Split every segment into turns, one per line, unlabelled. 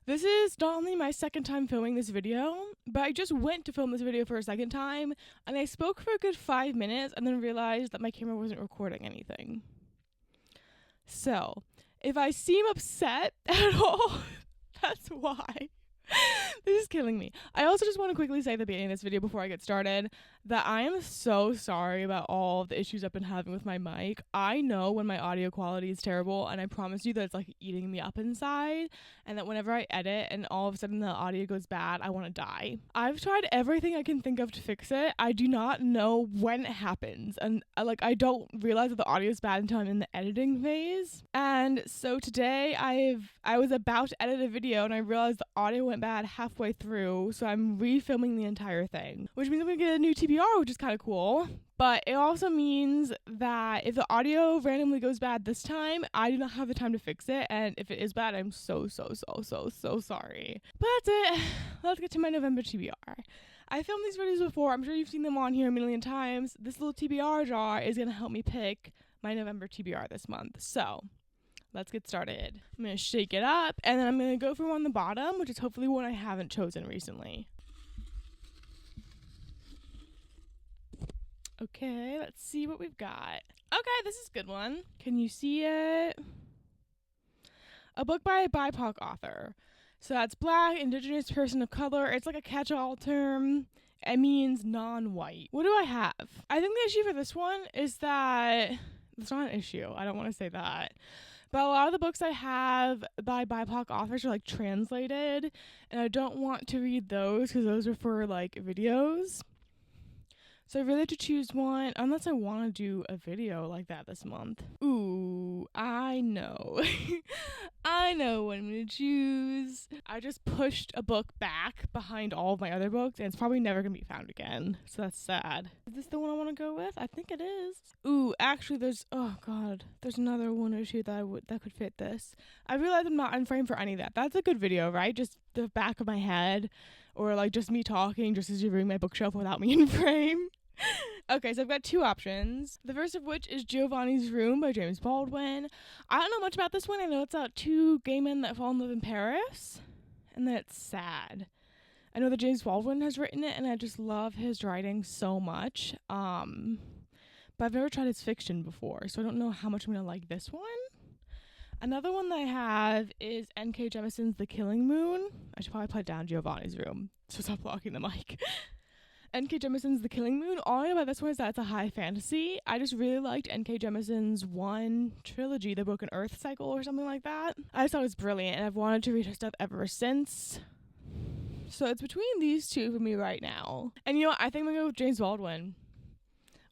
This is not only my second time filming this video, but I just went to film this video for a second time, and I spoke for a good 5 minutes and then realized that my camera wasn't recording anything. So, if I seem upset at all, that's why. This is killing me. I also just want to quickly say at the beginning of this video before I get started that I am so sorry about all the issues I've been having with my mic. I know when my audio quality is terrible, and I promise you that it's like eating me up inside, and that whenever I edit and all of a sudden the audio goes bad, I want to die. I've tried everything I can think of to fix it. I do not know when it happens, and I don't realize that the audio is bad until I'm in the editing phase. And so today I was about to edit a video and I realized the audio went bad halfway through, so I'm refilming the entire thing, which means I'm gonna get a new TBR, which is kind of cool. But it also means that if the audio randomly goes bad this time, I do not have the time to fix it, and if it is bad, I'm so sorry. But that's it. Let's get to my November TBR. I filmed these videos before. I'm sure you've seen them on here a million times. This little TBR jar is gonna help me pick my November TBR this month. So let's get started. I'm going to shake it up, and then I'm going to go for one on the bottom, which is hopefully one I haven't chosen recently. Okay, let's see what we've got. Okay, this is a good one. Can you see it? A book by a BIPOC author. So that's Black, Indigenous, Person of Color. It's like a catch-all term. It means non-white. What do I have? I think the issue for this one is that it's not an issue. I don't want to say that. But a lot of the books I have by BIPOC authors are like translated, and I don't want to read those because those are for like videos. So I really have to choose one, unless I want to do a video like that this month. Ooh, I know. I know what I'm going to choose. I just pushed a book back behind all of my other books, and it's probably never going to be found again. So that's sad. Is this the one I want to go with? I think it is. Ooh, actually there's another one or two that could fit this. I realize I'm not in frame for any of that. That's a good video, right? Just the back of my head, or like just me talking, just as you're reading my bookshelf without me in frame. Okay, so I've got two options. The first of which is Giovanni's Room by James Baldwin. I don't know much about this one. I know it's about two gay men that fall in love in Paris, and that it's sad. I know that James Baldwin has written it, and I just love his writing so much. But I've never tried his fiction before, so I don't know how much I'm going to like this one. Another one that I have is N.K. Jemisin's The Killing Moon. I should probably put down Giovanni's Room, so stop blocking the mic. N.K. Jemisin's The Killing Moon. All I know about this one is that it's a high fantasy. I just really liked N.K. Jemisin's one trilogy, The Broken Earth Cycle or something like that. I just thought it was brilliant, and I've wanted to read her stuff ever since. So it's between these two for me right now. And you know what? I think I'm going to go with James Baldwin,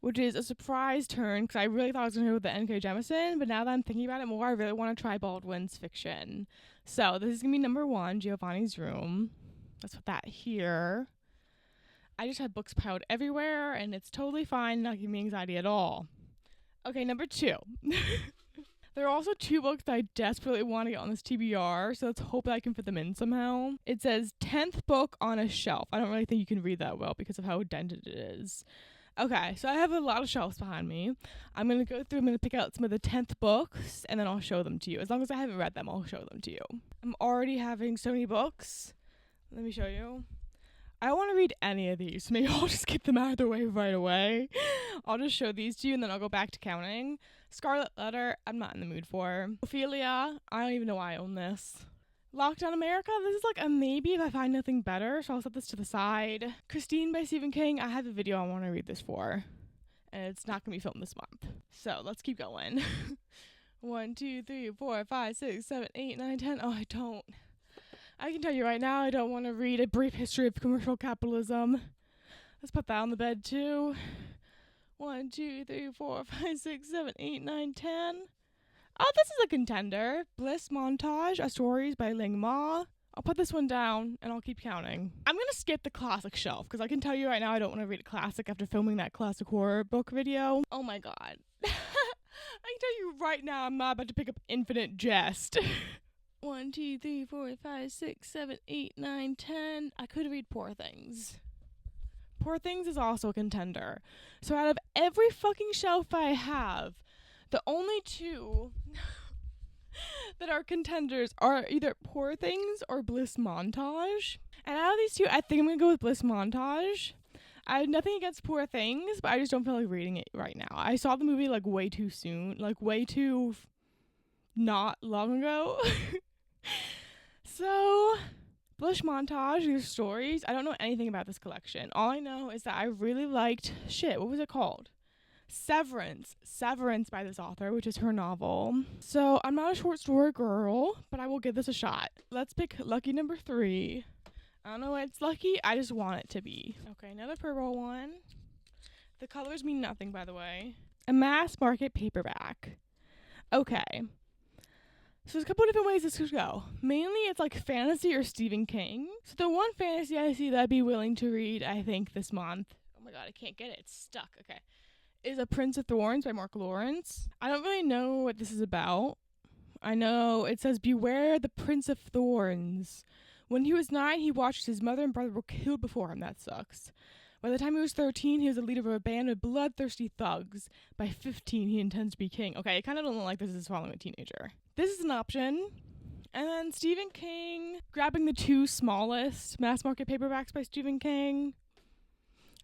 which is a surprise turn, because I really thought I was going to go with the N.K. Jemisin, but now that I'm thinking about it more, I really want to try Baldwin's fiction. So this is going to be number 1, Giovanni's Room. Let's put that here. I just have books piled everywhere, and it's totally fine, not giving me anxiety at all. Okay, number 2. There are also 2 books that I desperately want to get on this TBR, so let's hope that I can fit them in somehow. It says 10th book on a shelf. I don't really think you can read that well because of how dented it is. Okay, so I have a lot of shelves behind me. I'm going to pick out some of the 10th books, and then I'll show them to you. As long as I haven't read them, I'll show them to you. I'm already having so many books. Let me show you. I don't want to read any of these, so maybe I'll just get them out of the way right away. I'll just show these to you, and then I'll go back to counting. Scarlet Letter, I'm not in the mood for. Ophelia, I don't even know why I own this. Lockdown America, this is like a maybe if I find nothing better, so I'll set this to the side. Christine by Stephen King, I have a video I want to read this for, and it's not going to be filmed this month. So let's keep going. 1, 2, 3, 4, 5, 6, 7, 8, 9, 10. Oh, I can tell you right now, I don't want to read A Brief History of Commercial Capitalism. Let's put that on the bed, too. 1, 2, 3, 4, 5, 6, 7, 8, 9, 10. Oh, this is a contender. Bliss Montage, A Stories by Ling Ma. I'll put this one down, and I'll keep counting. I'm going to skip the classic shelf, because I can tell you right now I don't want to read a classic after filming that classic horror book video. Oh my god. I can tell you right now I'm not about to pick up Infinite Jest. 1, 2, 3, 4, 5, 6, 7, 8, 9, 10. I could read Poor Things. Poor Things is also a contender. So out of every fucking shelf I have, the only 2 that are contenders are either Poor Things or Bliss Montage. And out of these two, I think I'm going to go with Bliss Montage. I have nothing against Poor Things, but I just don't feel like reading it right now. I saw the movie like way too soon, like way too not long ago. So, Bliss Montage, these stories, I don't know anything about this collection. All I know is that I really liked, what was it called? Severance by this author, which is her novel. So, I'm not a short story girl, but I will give this a shot. Let's pick lucky number 3. I don't know why it's lucky, I just want it to be. Okay, another purple one. The colors mean nothing, by the way. A mass market paperback. Okay. So there's a couple of different ways this could go. Mainly it's like fantasy or Stephen King. So the one fantasy I see that I'd be willing to read, I think, this month. Oh my god, I can't get it. It's stuck. Okay. Is A Prince of Thorns by Mark Lawrence. I don't really know what this is about. I know it says, beware the Prince of Thorns. When he was 9, he watched his mother and brother were killed before him. That sucks. By the time he was 13, he was the leader of a band of bloodthirsty thugs. By 15, he intends to be king. Okay, I kind of don't like this is following a teenager. This is an option. And then Stephen King, grabbing the 2 smallest mass market paperbacks by Stephen King.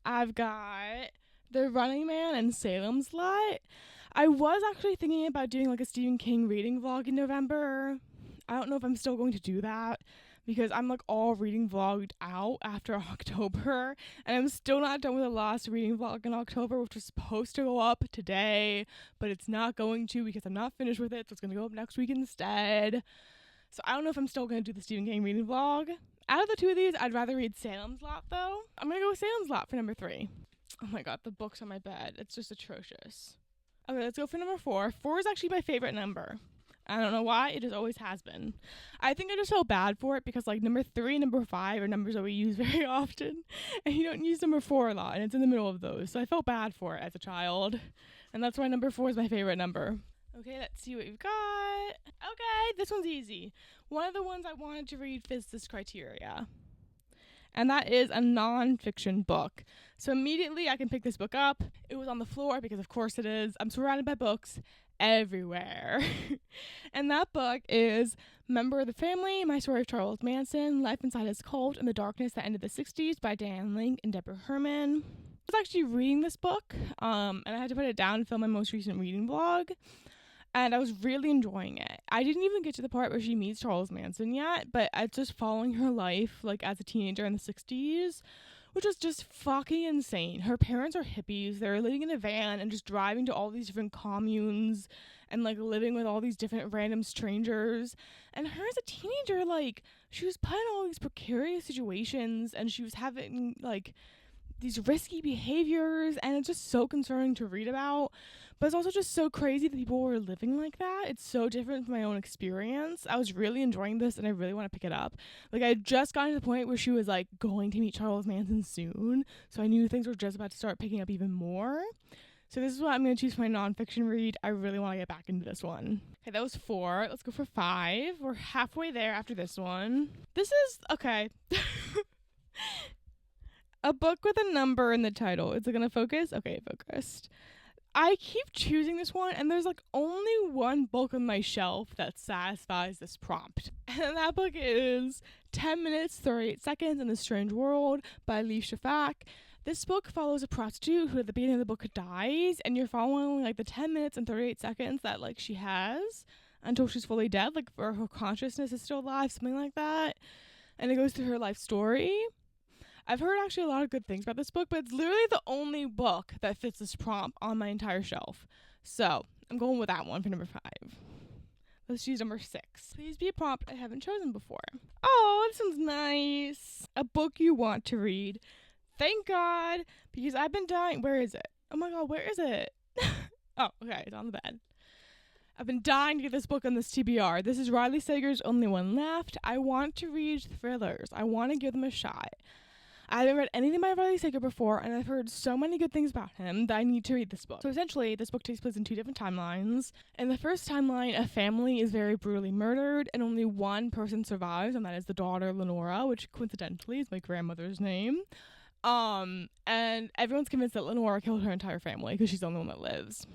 I've got The Running Man and Salem's Lot. I was actually thinking about doing like a Stephen King reading vlog in November. I don't know if I'm still going to do that, because I'm like all reading vlogged out after October, and I'm still not done with the last reading vlog in October, which was supposed to go up today, but it's not going to because I'm not finished with it, so it's going to go up next week instead. So I don't know if I'm still going to do the Stephen King reading vlog. Out of the 2 of these, I'd rather read Salem's Lot, though. I'm going to go with Salem's Lot for number 3. Oh my god, the book's on my bed. It's just atrocious. Okay, let's go for number 4. 4 is actually my favorite number. I don't know why, it just always has been. I think I just felt bad for it because like number 3 and number 5 are numbers that we use very often, and you don't use number 4 a lot, and it's in the middle of those, so I felt bad for it as a child, and that's why number 4 is my favorite number. Okay, let's see what we've got. Okay, this one's easy. One of the ones I wanted to read fits this criteria, and that is a non-fiction book. So immediately I can pick this book up. It was on the floor because of course it is. I'm surrounded by books everywhere. And that book is Member of the Family, My Story of Charles Manson, Life Inside His Cult and the Darkness That Ended the 60s by Diane Link and Deborah Herman. I was actually reading this book, and I had to put it down and film my most recent reading vlog, and I was really enjoying it. I didn't even get to the part where she meets Charles Manson yet, but it's just following her life like as a teenager in the 60s, which was just fucking insane. Her parents are hippies. They're living in a van and just driving to all these different communes and like living with all these different random strangers. And her as a teenager, like, she was put in all these precarious situations and she was having like these risky behaviors, and it's just so concerning to read about. But it's also just so crazy that people were living like that. It's so different from my own experience. I was really enjoying this and I really want to pick it up. Like, I had just gotten to the point where she was like going to meet Charles Manson soon, so I knew things were just about to start picking up even more. So this is what I'm going to choose for my nonfiction read. I really want to get back into this one. Okay, that was 4. Let's go for 5. We're halfway there after this one. This is, okay. A book with a number in the title. Is it going to focus? Okay, it focused. I keep choosing this one, and there's like only one book on my shelf that satisfies this prompt. And that book is 10 Minutes, 38 Seconds in the Strange World by Lee Shafak. This book follows a prostitute who at the beginning of the book dies, and you're following like the 10 minutes and 38 seconds that like she has until she's fully dead, like, or her consciousness is still alive, something like that. And it goes through her life story. I've heard actually a lot of good things about this book, but it's literally the only book that fits this prompt on my entire shelf. So I'm going with that one for number 5. Let's choose number 6. Please be a prompt I haven't chosen before. Oh, this one's nice. A book you want to read. Thank God, because I've been dying. Where is it? Oh my God, where is it? Oh, okay, it's on the bed. I've been dying to get this book on this TBR. This is Riley Sager's Only One Left. I want to read thrillers. I want to give them a shot. I haven't read anything by Riley Sager before, and I've heard so many good things about him that I need to read this book. So essentially, this book takes place in 2 different timelines. In the first timeline, a family is very brutally murdered, and only one person survives, and that is the daughter, Lenora, which coincidentally is my grandmother's name. And everyone's convinced that Lenora killed her entire family because she's the only one that lives.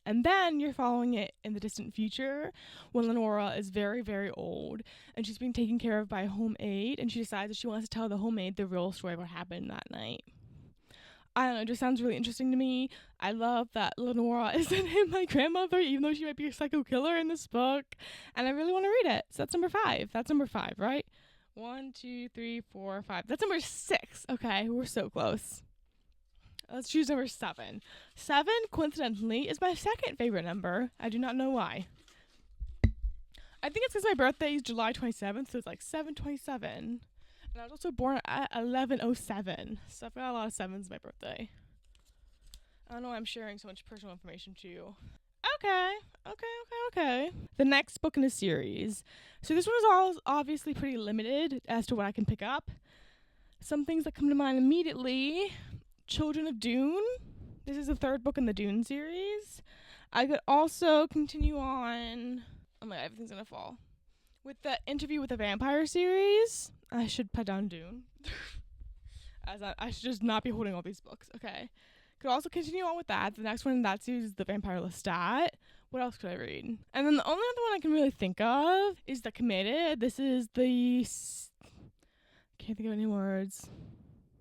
And then you're following it in the distant future when Lenora is very, very old and she's being taken care of by a home aide, and she decides that she wants to tell the home aide the real story of what happened that night. I don't know, it just sounds really interesting to me. I love that Lenora isn't named my grandmother, even though she might be a psycho killer in this book. And I really want to read it. So that's number 5. That's number 5, right? 1, 2, 3, 4, 5. That's number 6. Okay, we're so close. Let's choose number 7. 7, coincidentally, is my second favorite number. I do not know why. I think it's because my birthday is July 27th, so it's like 7/27. And I was also born at 11/07, so I've got a lot of 7s in my birthday. I don't know why I'm sharing so much personal information to you. Okay. The next book in the series. So this one is all obviously pretty limited as to what I can pick up. Some things that come to mind immediately. Children of Dune. This is the 3rd book in the Dune series. I could also continue on. Oh my god, everything's gonna fall. With the Interview with the Vampire series. I should put down Dune. I should just not be holding all these books. Okay. Could also continue on with that. The next one in that series is The Vampire Lestat. What else could I read? And then the only other one I can really think of is The Committed. This is can't think of any words.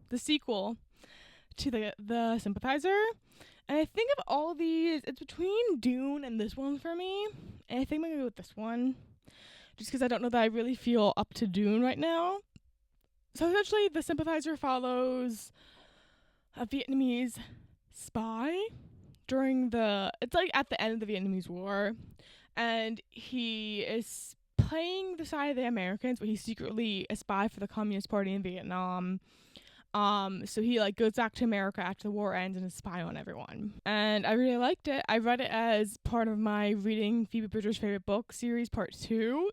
The sequel to the Sympathizer. And I think of all of these, it's between Dune and this one for me. And I think I'm going to go with this one. Just because I don't know that I really feel up to Dune right now. So essentially, the Sympathizer follows a Vietnamese spy it's like at the end of the Vietnamese War. And he is playing the side of the Americans, but he's secretly a spy for the Communist Party in Vietnam. So he like goes back to America after the war ends and is spy on everyone. And I really liked it. I read it as part of my reading Phoebe Bridgers' favorite book series part 2.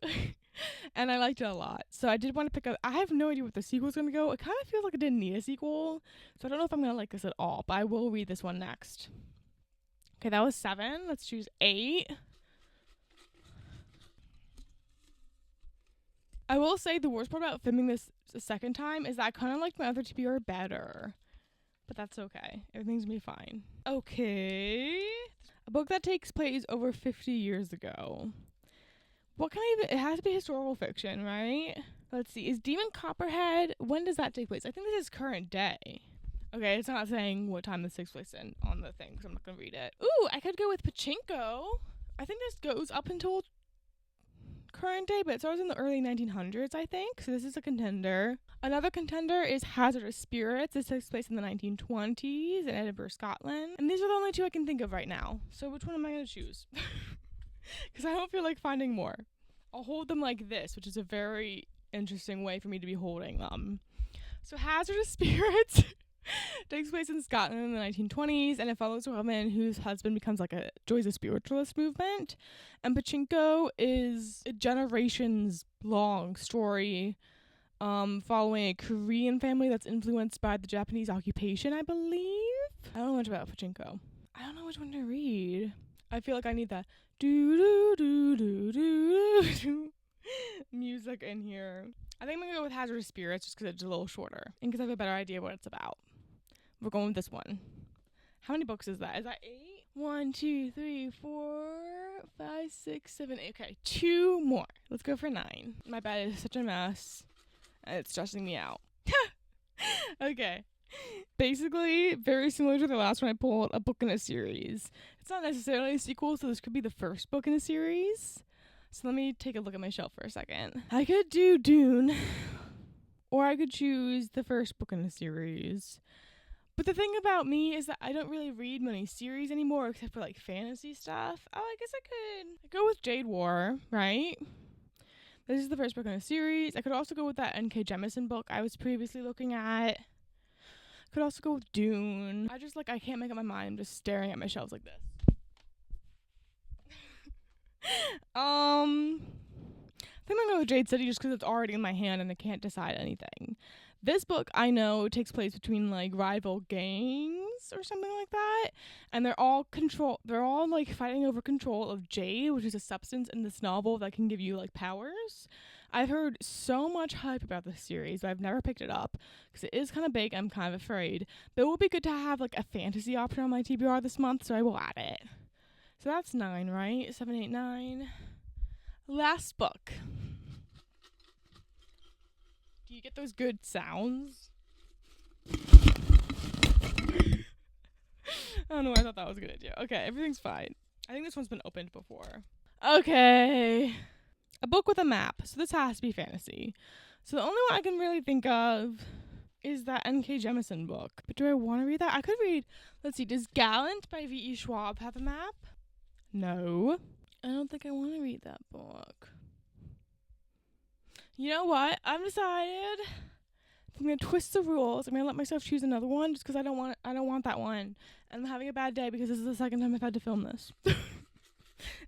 And I liked it a lot. So I did want to pick up. I have no idea what the sequel's going to go. It kind of feels like it didn't need a sequel. So I don't know if I'm going to like this at all, but I will read this one next. Okay, that was 7. Let's choose 8. I will say the worst part about filming this a second time is that I kind of liked my other TBR better. But that's okay. Everything's gonna be fine. Okay. A book that takes place over 50 years ago. What kind of... It has to be historical fiction, right? Let's see. Is Demon Copperhead... When does that take place? I think this is current day. Okay, it's not saying what time this takes place in on the thing, because I'm not gonna read it. Ooh, I could go with Pachinko. I think this goes up until... current day, but it starts in the early 1900s, I think. So this is a contender. Another contender is Hazardous Spirits. This takes place in the 1920s in Edinburgh, Scotland. And these are the only 2 I can think of right now. So which one am I going to choose? Because I don't feel like finding more. I'll hold them like this, which is a very interesting way for me to be holding them. So Hazardous Spirits takes place in Scotland in the 1920s, and it follows a woman whose husband becomes joins a spiritualist movement. And Pachinko is a generations-long story following a Korean family that's influenced by the Japanese occupation, I believe. I don't know much about Pachinko. I don't know which one to read. I feel like I need that do-do-do-do-do-do music in here. I think I'm going to go with Hazardous Spirits just because it's a little shorter and because I have a better idea what it's about. We're going with this one. How many books is that? Is that 8? 1, 2, 3, 4, 5, 6, 7, 8. Okay, 2 more. Let's go for 9. My bed is such a mess. And it's stressing me out. Okay. Basically, very similar to the last one, I pulled a book in a series. It's not necessarily a sequel, so this could be the first book in a series. So let me take a look at my shelf for a second. I could do Dune, or I could choose the first book in the series. But the thing about me is that I don't really read many series anymore except for like fantasy stuff. Oh, I guess I could go with Jade War, right? This is the first book in a series. I could also go with that N.K. Jemisin book I was previously looking at. Could also go with Dune. I can't make up my mind. I'm just staring at my shelves like this. I think I'm going to go with Jade City just because it's already in my hand and I can't decide anything. This book, I know, takes place between, rival gangs or something like that. And they're all fighting over control of jade, which is a substance in this novel that can give you, powers. I've heard so much hype about this series, but I've never picked it up because it is kind of big. I'm kind of afraid. But it would be good to have, a fantasy option on my TBR this month, so I will add it. So that's 9, right? 7, 8, 9. Last book. Do you get those good sounds? I don't know why I thought that was a good idea. Okay, everything's fine. I think this one's been opened before. Okay. A book with a map. So this has to be fantasy. So the only one I can really think of is that N.K. Jemisin book. But do I want to read that? I could read, let's see, does Gallant by V.E. Schwab have a map? No. I don't think I want to read that book. You know what? I've decided I'm going to twist the rules. I'm going to let myself choose another one just because I don't want that one. And I'm having a bad day because this is the second time I've had to film this.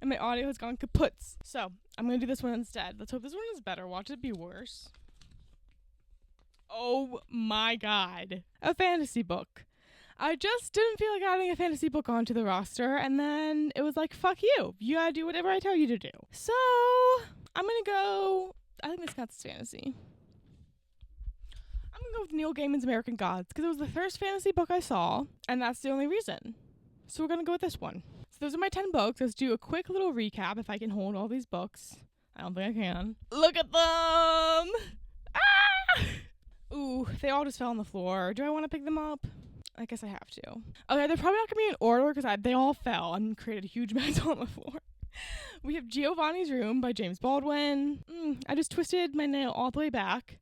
And my audio has gone kaputs. So, I'm going to do this one instead. Let's hope this one is better. Watch it be worse. Oh my god. A fantasy book. I just didn't feel like adding a fantasy book onto the roster, and then it was like, fuck you. You gotta do whatever I tell you to do. So, I'm gonna go, I think this counts as fantasy. I'm gonna go with Neil Gaiman's American Gods, because it was the first fantasy book I saw, and that's the only reason. So we're gonna go with this one. So those are my 10 books. Let's do a quick little recap if I can hold all these books. I don't think I can. Look at them! Ah! Ooh, they all just fell on the floor. Do I want to pick them up? I guess I have to. Okay, they're probably not going to be in order because they all fell and created a huge mess on the floor. We have Giovanni's Room by James Baldwin. I just twisted my nail all the way back.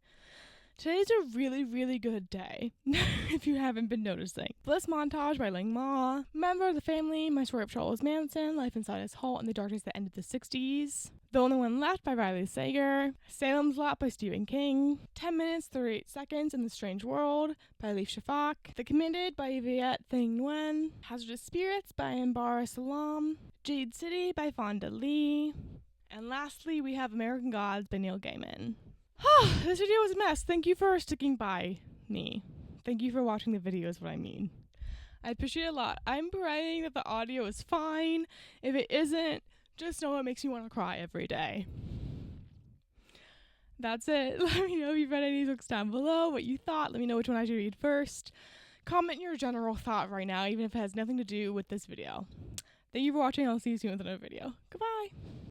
Today's a really, really good day, if you haven't been noticing. Bliss Montage by Ling Ma. Member of the Family, My Story of Charles Manson, Life Inside His Hall and the Darkness That Ended the 60s. The Only One Left by Riley Sager. Salem's Lot by Stephen King. 10 Minutes, 38 Seconds in the Strange World by Leif Shafak. The Committed by Viet Thanh Nguyen. Hazardous Spirits by Ambara Salam. Jade City by Fonda Lee. And lastly, we have American Gods by Neil Gaiman. This video was a mess. Thank you for sticking by me. Thank you for watching the video is what I mean. I appreciate it a lot. I'm praying that the audio is fine. If it isn't, just know it makes me want to cry every day. That's it. Let me know if you've read any of these books down below, what you thought. Let me know which one I should read first. Comment your general thought right now, even if it has nothing to do with this video. Thank you for watching. I'll see you soon with another video. Goodbye.